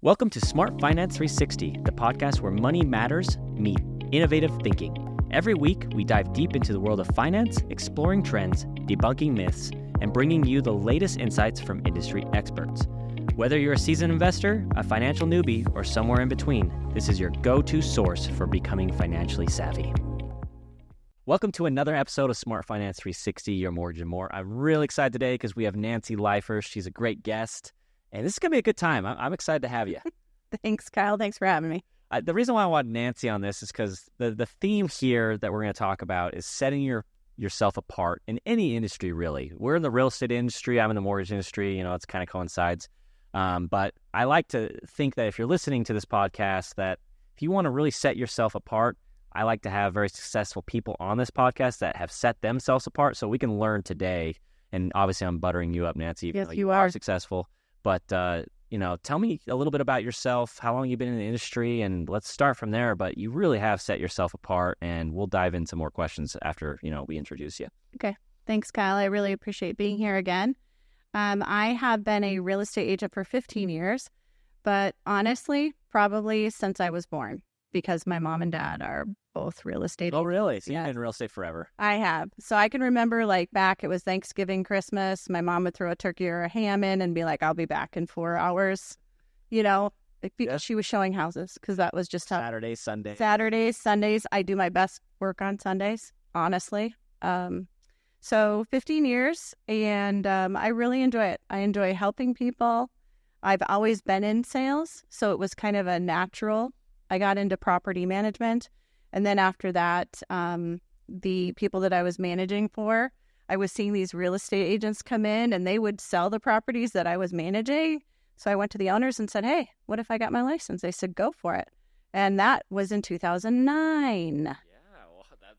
Welcome to Smart Finance 360, the podcast where money matters meet innovative thinking. Every week, we dive deep into the world of finance, exploring trends, debunking myths, and bringing you the latest insights from industry experts. Whether you're a seasoned investor, a financial newbie, or somewhere in between, this is your go-to source for becoming financially savvy. Welcome to another episode of Smart Finance 360, your mortgage and more. I'm really excited today because we have Nanci Lifer. She's a great guest. And this is going to be a good time. I'm excited to have you. Thanks, Kyle. Thanks for having me. The reason why I want Nanci on this is because the theme here that we're going to talk about is setting yourself apart in any industry, really. We're in the real estate industry. I'm in the mortgage industry. It's kind of coincides. But I like to think that if you're listening to this podcast, that if you want to really set yourself apart, I like to have very successful people on this podcast that have set themselves apart so we can learn today. And obviously, I'm buttering you up, Nanci. Yes, you are successful. But, tell me a little bit about yourself, how long you've been in the industry, and let's start from there. But you really have set yourself apart, and we'll dive into more questions after, we introduce you. Okay. Thanks, Kyle. I really appreciate being here again. I have been a real estate agent for 15 years, but honestly, probably since I was born, because my mom and dad are both real estate agents. Oh, really? So you've been in real estate forever. I have. So I can remember back, it was Thanksgiving, Christmas. My mom would throw a turkey or a ham in and be like, I'll be back in 4 hours. She was showing houses because that was just how. Saturdays, Sundays. I do my best work on Sundays, honestly. So 15 years, and I really enjoy it. I enjoy helping people. I've always been in sales, so it was kind of a natural. I got into property management. And then after that, the people that I was managing for, I was seeing these real estate agents come in and they would sell the properties that I was managing. So I went to the owners and said, hey, what if I got my license? They said, go for it. And that was in 2009. Yeah.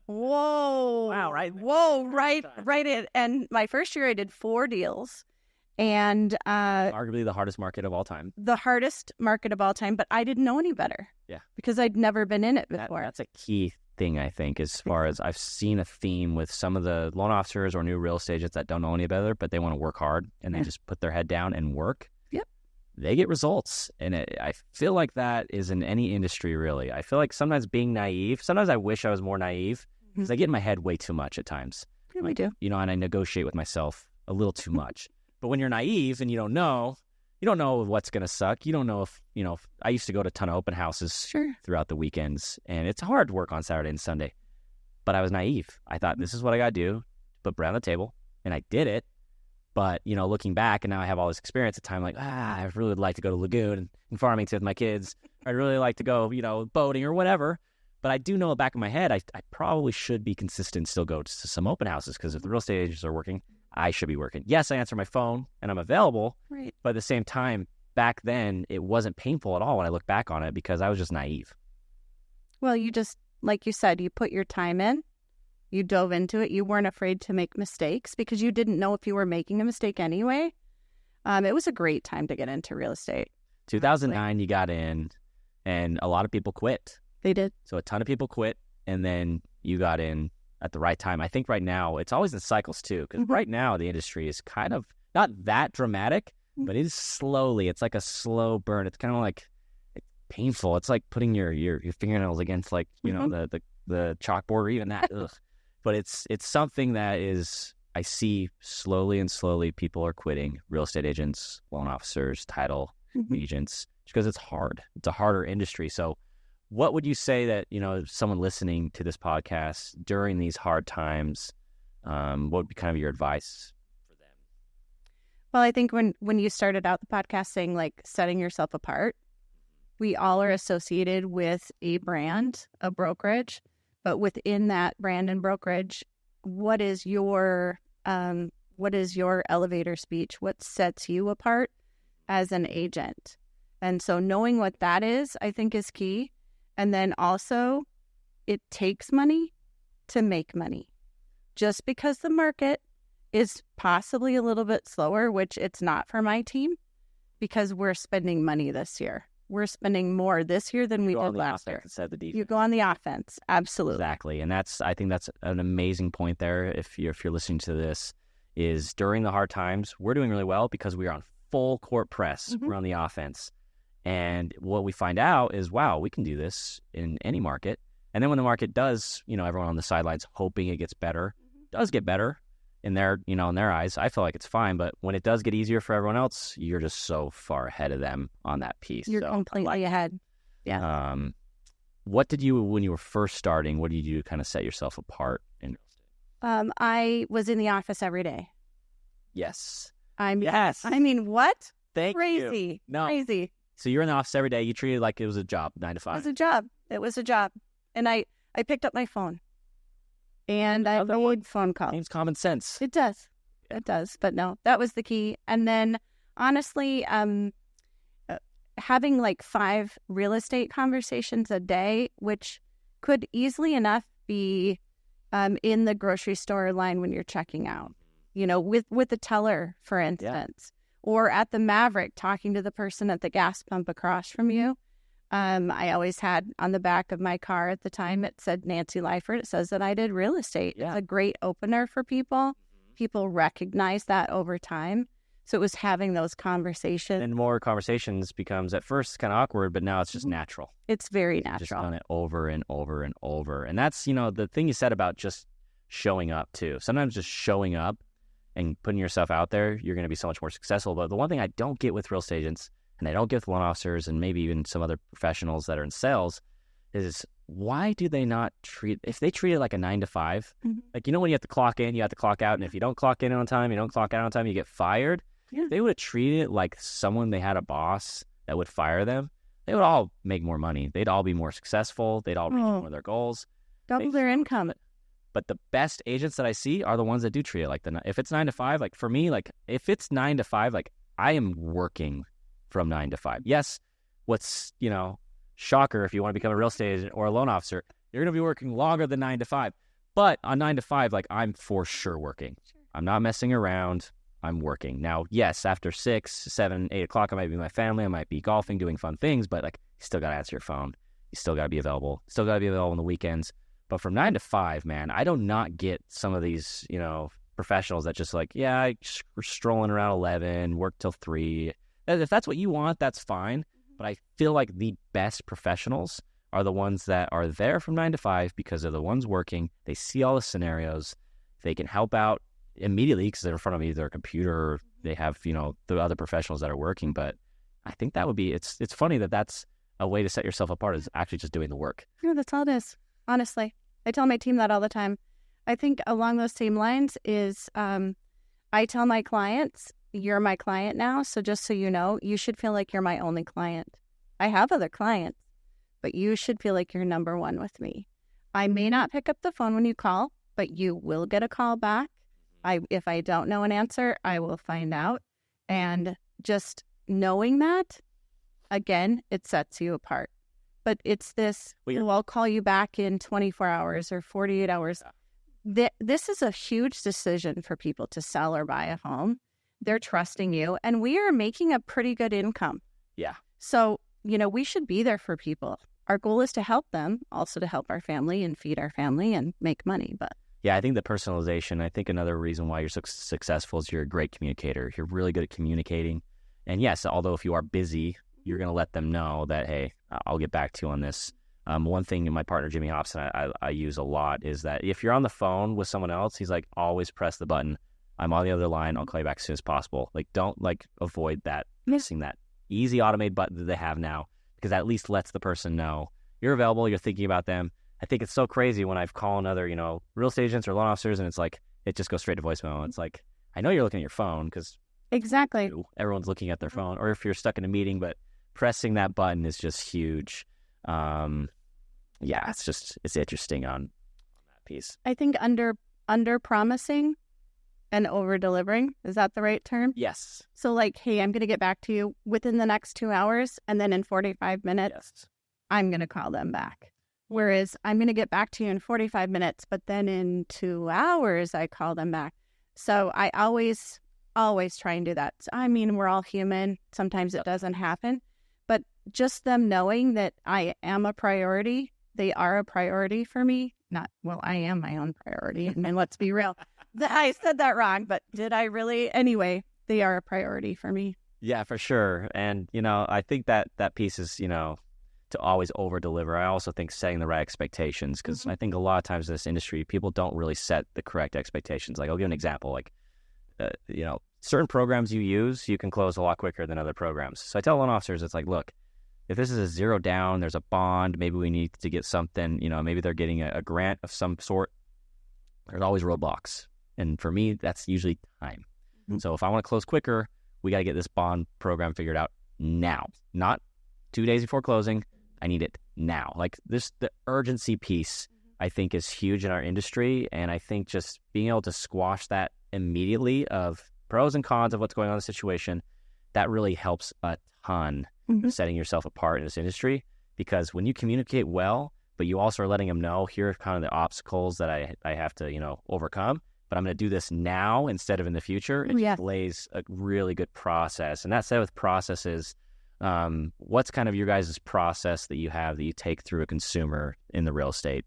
Whoa. Wow, right. Whoa, right. And my first year I did 4 deals. And arguably the hardest market of all time. The hardest market of all time, but I didn't know any better. Yeah. Because I'd never been in it before. That's a key thing, I think, as far as I've seen a theme with some of the loan officers or new real estate agents that don't know any better, but they want to work hard and they just put their head down and work. Yep. They get results. And I feel like that is in any industry, really. I feel like sometimes being naive, sometimes I wish I was more naive because I get in my head way too much at times. Yeah, we do. And I negotiate with myself a little too much. But when you're naive and you don't know what's going to suck. You don't know if I used to go to a ton of open houses throughout the weekends, and it's hard to work on Saturday and Sunday. But I was naive. I thought, this is what I got to do, put bread on the table, and I did it. But, looking back, and now I have all this experience at time, like, I really would like to go to Lagoon and Farmington with my kids. I'd really like to go, boating or whatever. But I do know in the back of my head, I probably should be consistent, still go to some open houses, because if the real estate agents are working, I should be working. Yes, I answer my phone and I'm available, right. But at the same time, back then, it wasn't painful at all when I look back on it because I was just naive. Well, you just, like you said, you put your time in, you dove into it, you weren't afraid to make mistakes because you didn't know if you were making a mistake anyway. It was a great time to get into real estate. 2009, you got in, and a lot of people quit. They did. So a ton of people quit, and then you got in at the right time. I think right now, it's always in cycles too, because right now the industry is kind of not that dramatic, but it is slowly. It's like a slow burn. It's kind of like it's painful. It's like putting your fingernails against the chalkboard or even that. Ugh. But it's something that is, I see slowly people are quitting, real estate agents, loan officers, title agents, because it's hard. It's a harder industry. So what would you say that, someone listening to this podcast during these hard times, what would be kind of your advice for them? Well, I think when you started out the podcast saying setting yourself apart, we all are associated with a brand, a brokerage, but within that brand and brokerage, what is your elevator speech? What sets you apart as an agent? And so knowing what that is, I think is key. And then also, it takes money to make money. Just because the market is possibly a little bit slower, which it's not for my team, because we're spending money this year. We're spending more this year than we did last year. You go on the offense. Absolutely. Exactly. And I think that's an amazing point there. If you're listening to this, is during the hard times, we're doing really well because we are on full court press. We're on the offense. And what we find out is, wow, we can do this in any market. And then when the market does, everyone on the sidelines hoping it gets better, does get better in their, in their eyes. I feel like it's fine. But when it does get easier for everyone else, you're just so far ahead of them on that piece. You're completely ahead. Yeah. What did you, when you were first starting, what did you do to kind of set yourself apart in real estate? I was in the office every day. Yes. Yes. I mean, what? Crazy. You. No. Crazy. So you're in the office every day. You treat it like it was a job, 9 to 5. It was a job. It was a job. And I picked up my phone. And I made phone calls. Seems common sense. It does. It does. But no, that was the key. And then, honestly, having like 5 real estate conversations a day, which could easily enough be in the grocery store line when you're checking out, with the teller, for instance, or at the Maverick talking to the person at the gas pump across from you. I always had on the back of my car at the time, it said Nanci Lyford. It says that I did real estate. Yeah. It's a great opener for people. People recognize that over time. So it was having those conversations. And more conversations becomes at first kind of awkward, but now it's just natural. It's very natural. Just done it over and over and over. And that's, the thing you said about just showing up too. Sometimes just showing up and putting yourself out there, you're going to be so much more successful. But the one thing I don't get with real estate agents, and I don't get with loan officers and maybe even some other professionals that are in sales, is why do they not if they treat it like a 9 to 5, like, when you have to clock in, you have to clock out. And if you don't clock in on time, you don't clock out on time, you get fired. Yeah. They would have treated it like someone they had a boss that would fire them. They would all make more money. They'd all be more successful. They'd all reach one of their goals. Double their income. But the best agents that I see are the ones that do treat it like if it's 9 to 5, like for me, like if it's 9 to 5, like I am working from 9 to 5. Yes, what's, shocker if you want to become a real estate agent or a loan officer, you're going to be working longer than 9 to 5. But on 9 to 5, like I'm for sure working. I'm not messing around. I'm working. Now, yes, after 6, 7, 8 o'clock, I might be with my family. I might be golfing, doing fun things, but like you still got to answer your phone. You still got to be available. Still got to be available on the weekends. But from 9 to 5, man, I do not get some of these, professionals that just like, we're strolling around 11, work till 3. If that's what you want, that's fine. But I feel like the best professionals are the ones that are there from 9 to 5 because they're the ones working. They see all the scenarios. They can help out immediately because they're in front of either a computer or they have, the other professionals that are working. But I think that would be, it's funny that that's a way to set yourself apart is actually just doing the work. Yeah, that's all it is. Honestly, I tell my team that all the time. I think along those same lines is I tell my clients, you're my client now. So just so you know, you should feel like you're my only client. I have other clients, but you should feel like you're number one with me. I may not pick up the phone when you call, but you will get a call back. If I don't know an answer, I will find out. And just knowing that, again, it sets you apart. But it's this, I'll call you back in 24 hours or 48 hours. This is a huge decision for people to sell or buy a home. They're trusting you, and we are making a pretty good income. Yeah. So, we should be there for people. Our goal is to help them, also to help our family and feed our family and make money. But yeah, I think the personalization, I think another reason why you're so successful is you're a great communicator. You're really good at communicating. And yes, although if you are busy, you're going to let them know that, hey, I'll get back to you on this. One thing my partner, Jimmy Hobson, I use a lot is that if you're on the phone with someone else, he's like, always press the button. I'm on the other line. I'll call you back as soon as possible. Like, don't avoid that, missing that easy automate button that they have now, because that at least lets the person know you're available. You're thinking about them. I think it's so crazy when I've called other, real estate agents or loan officers, and it's like, it just goes straight to voicemail. It's like, I know you're looking at your phone because exactly everyone's looking at their phone, or if you're stuck in a meeting, but pressing that button is just huge. It's interesting on that piece. I think under promising and over delivering, is that the right term? Yes. So like, hey, I'm going to get back to you within the next 2 hours, and then in 45 minutes, I'm going to call them back. Whereas I'm going to get back to you in 45 minutes, but then in 2 hours, I call them back. So I always try and do that. I mean, we're all human. Sometimes it doesn't happen. But just them knowing that I am a priority, they are a priority for me. I am my own priority. And let's be real. I said that wrong, but did I really? Anyway, they are a priority for me. Yeah, for sure. And, I think that piece is, to always over deliver. I also think setting the right expectations, because I think a lot of times in this industry, people don't really set the correct expectations. Like, I'll give an example. Like, certain programs you use, you can close a lot quicker than other programs. So I tell loan officers, it's like, look, if this is a zero down, there's a bond, maybe we need to get something, maybe they're getting a grant of some sort. There's always roadblocks. And for me, that's usually time. So if I want to close quicker, we got to get this bond program figured out now, not 2 days before closing. I need it now. Like the urgency piece, I think, is huge in our industry. And I think just being able to squash that immediately of pros and cons of what's going on in the situation, that really helps a ton setting yourself apart in this industry. Because when you communicate well, but you also are letting them know, here are kind of the obstacles that I have to, overcome, but I'm going to do this now instead of in the future. It just lays a really good process. And that said, with processes, what's kind of your guys' process that you have that you take through a consumer in the real estate,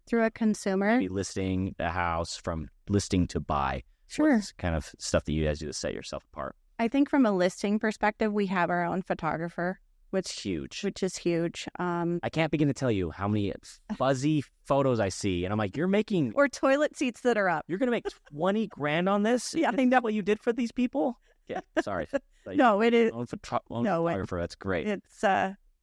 Through a consumer? Maybe listing the house from listing to buy. Sure. What's kind of stuff that you guys do to set yourself apart? I think from a listing perspective, we have our own photographer, which is huge. I can't begin to tell you how many fuzzy photos I see, and I'm like, you're making or toilet seats that are up. You're gonna make $20,000 on this? Yeah, I think that's what you did for these people. Yeah, sorry. No, it is. Photographer, that's great.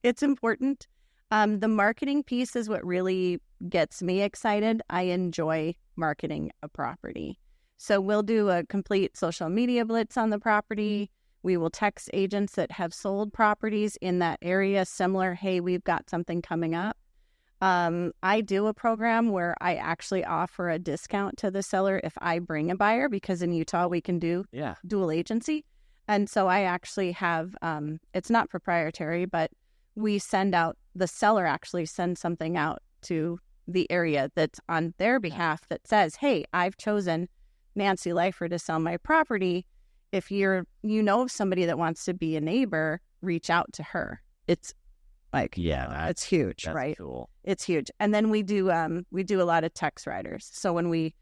It's important. The marketing piece is what really gets me excited. I enjoy marketing a property. So we'll do a complete social media blitz on the property. We will text agents that have sold properties in that area similar, hey, we've got something coming up. I do a program where I actually offer a discount to the seller if I bring a buyer, because in Utah we can do dual agency. And so I actually have, it's not proprietary, but we send out, the seller actually sends something out to the area that's on their behalf that says, hey, I've chosen Nanci Lifer to sell my property. If of somebody that wants to be a neighbor, reach out to her. It's like, it's huge, that's right? Cool. It's huge. And then we do a lot of text riders. So when we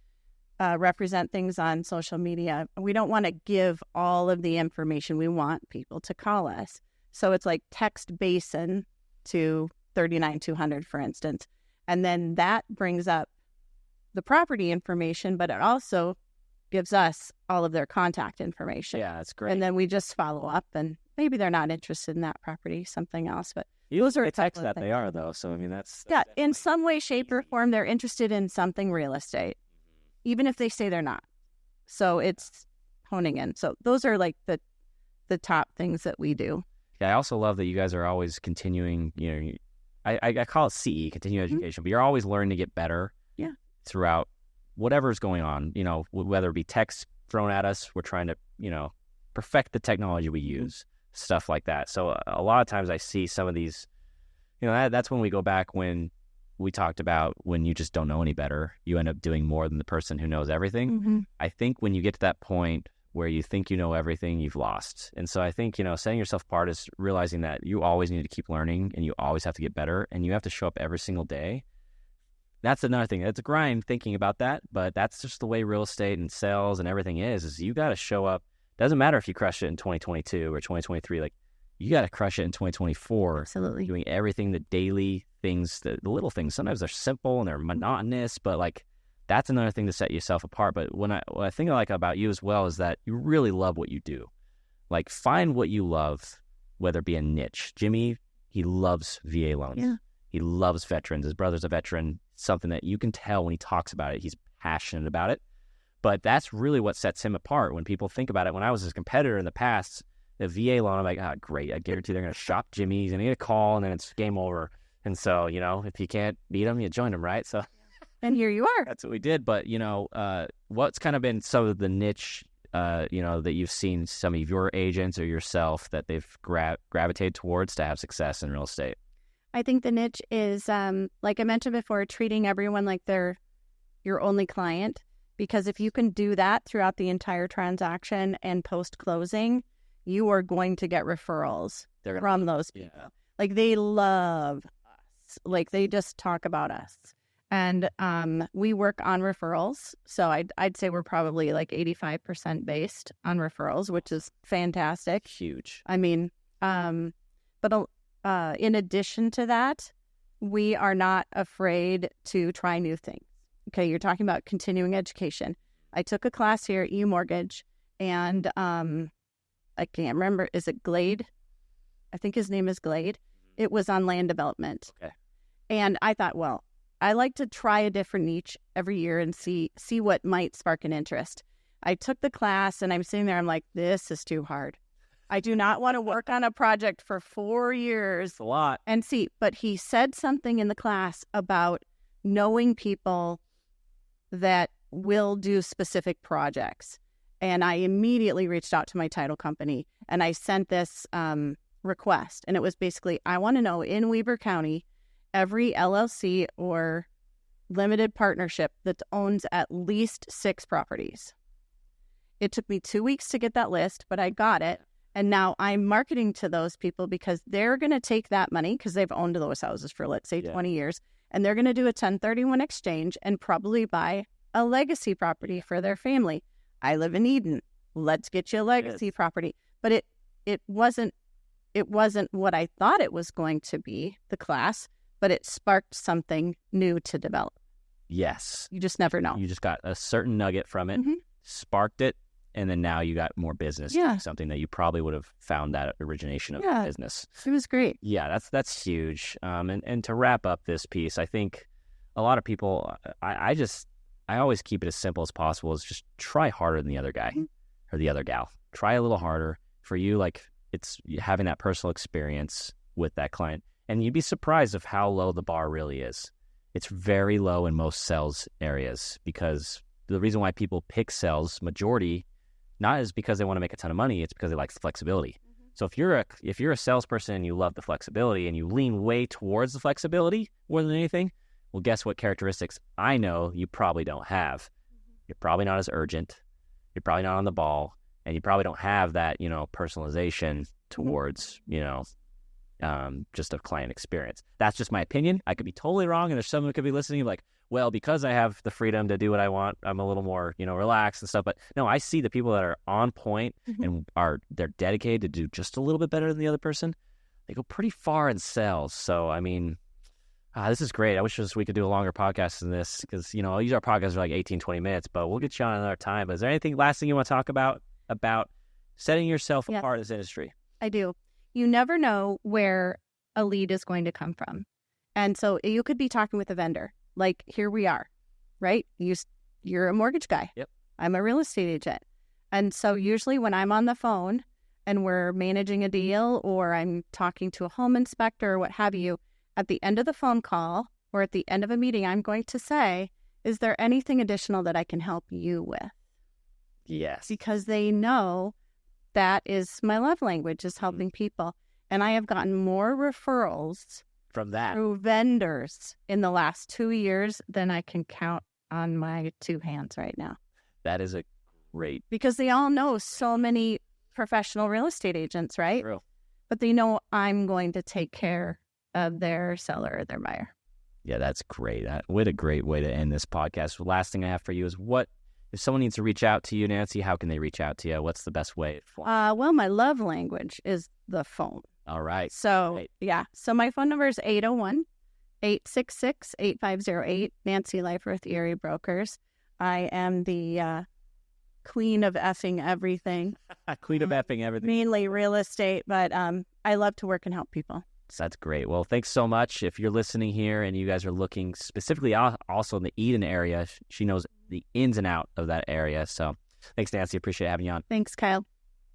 represent things on social media, we don't want to give all of the information. We want people to call us. So it's like text basin to 39200, for instance. And then that brings up the property information, but it also gives us all of their contact information. Yeah, that's great. And then we just follow up, and maybe they're not interested in that property, something else. But those are text that they are, though. So, I mean, that's in some way, shape, or form, they're interested in something real estate, even if they say they're not. So it's honing in. So those are like the top things that we do. Yeah, I also love that you guys are always continuing, I call it CE, continuing education, but you're always learning to get better throughout whatever's going on, whether it be text thrown at us, we're trying to, perfect the technology we use, stuff like that. So a lot of times I see some of these, that's when we go back when we talked about when you just don't know any better, you end up doing more than the person who knows everything. I think when you get to that point where you think you know everything, you've lost. And so I think, setting yourself apart is realizing that you always need to keep learning and you always have to get better and you have to show up every single day. That's another thing. It's a grind thinking about that, but that's just the way real estate and sales and everything is you got to show up. Doesn't matter if you crush it in 2022 or 2023, like you got to crush it in 2024. Absolutely. Doing everything, the daily things, the little things. Sometimes they're simple and they're monotonous, but like that's another thing to set yourself apart. But what I think I like about you as well is that you really love what you do. Like find what you love, whether it be a niche. Jimmy, he loves VA loans. Yeah. He loves veterans. His brother's a veteran. Something that you can tell when he talks about it. He's passionate about it. But that's really what sets him apart when people think about it. When I was his competitor in the past, the VA loan, I'm like, great. I guarantee they're going to shop Jimmy. He's going to get a call, and then it's game over. And so, if you can't beat him, you join him, right? So, and here you are. That's what we did. But, what's kind of been some of the niche, that you've seen some of your agents or yourself that they've gravitated towards to have success in real estate? I think the niche is, like I mentioned before, treating everyone like they're your only client. Because if you can do that throughout the entire transaction and post-closing, you are going to get referrals from those people. Like they love us. Like they just talk about us. And we work on referrals. So I'd say we're probably like 85% based on referrals, which is fantastic. Huge. I mean, but in addition to that, we are not afraid to try new things. Okay, you're talking about continuing education. I took a class here at UMortgage, and I can't remember. Is it Glade? I think his name is Glade. It was on land development. Okay. And I thought, well, I like to try a different niche every year and see what might spark an interest. I took the class, and I'm sitting there. I'm like, this is too hard. I do not want to work on a project for 4 years. It's a lot. And see, but he said something in the class about knowing people that will do specific projects. And I immediately reached out to my title company, and I sent this request. And it was basically, I want to know in Weber County, every LLC or limited partnership that owns at least 6 properties. It took me 2 weeks to get that list, but I got it. And now I'm marketing to those people because they're going to take that money because they've owned those houses for, let's say, 20 years. And they're going to do a 1031 exchange and probably buy a legacy property for their family. I live in Eden. Let's get you a legacy property. But it wasn't what I thought it was going to be, the class, but it sparked something new to develop. Yes. You just never know. You just got a certain nugget from it, sparked it, and then now you got more business. Yeah. Something that you probably would have found that origination of business. It was great. Yeah, that's huge. And to wrap up this piece, I think a lot of people, I always keep it as simple as possible. Is just try harder than the other guy or the other gal. Try a little harder. For you, like, it's having that personal experience with that client. And you'd be surprised of how low the bar really is. It's very low in most sales areas, because the reason why people pick sales, majority, not is because they want to make a ton of money. It's because they like the flexibility. So if you're a salesperson and you love the flexibility and you lean way towards the flexibility more than anything, well, guess what characteristics I know you probably don't have. You're probably not as urgent. You're probably not on the ball, and you probably don't have that, personalization towards, just a client experience. That's just my opinion. I could be totally wrong, and there's someone who could be listening like, well, because I have the freedom to do what I want, I'm a little more, relaxed and stuff. But no, I see the people that are on point and they're dedicated to do just a little bit better than the other person. They go pretty far in sales. So, I mean, this is great. I wish we could do a longer podcast than this, because, usually our podcasts are like 18, 20 minutes, but we'll get you on another time. But is there anything last thing you want to talk about setting yourself apart in this industry? I do. You never know where a lead is going to come from. And so you could be talking with a vendor. Like, here we are, right? You're a mortgage guy. Yep. I'm a real estate agent. And so usually when I'm on the phone and we're managing a deal, or I'm talking to a home inspector or what have you, at the end of the phone call or at the end of a meeting, I'm going to say, is there anything additional that I can help you with? Yes. Because they know that is my love language, is helping people. And I have gotten more referrals from that through vendors in the last 2 years than I can count on my 2 hands right now. That is a great... Because they all know so many professional real estate agents, right? True. But they know I'm going to take care of their seller or their buyer. Yeah, that's great. What a great way to end this podcast. The last thing I have for you is, if someone needs to reach out to you, Nanci, how can they reach out to you? What's the best way? Well, my love language is the phone. All right. So, So my phone number is 801-866-8508, Nanci Liferth Erie Brokers. I am the queen of effing everything. Queen of effing everything. Mainly real estate, but I love to work and help people. So that's great. Well, thanks so much. If you're listening here and you guys are looking specifically also in the Eden area, she knows the ins and out of that area. So thanks, Nanci. Appreciate having you on. Thanks, Kyle.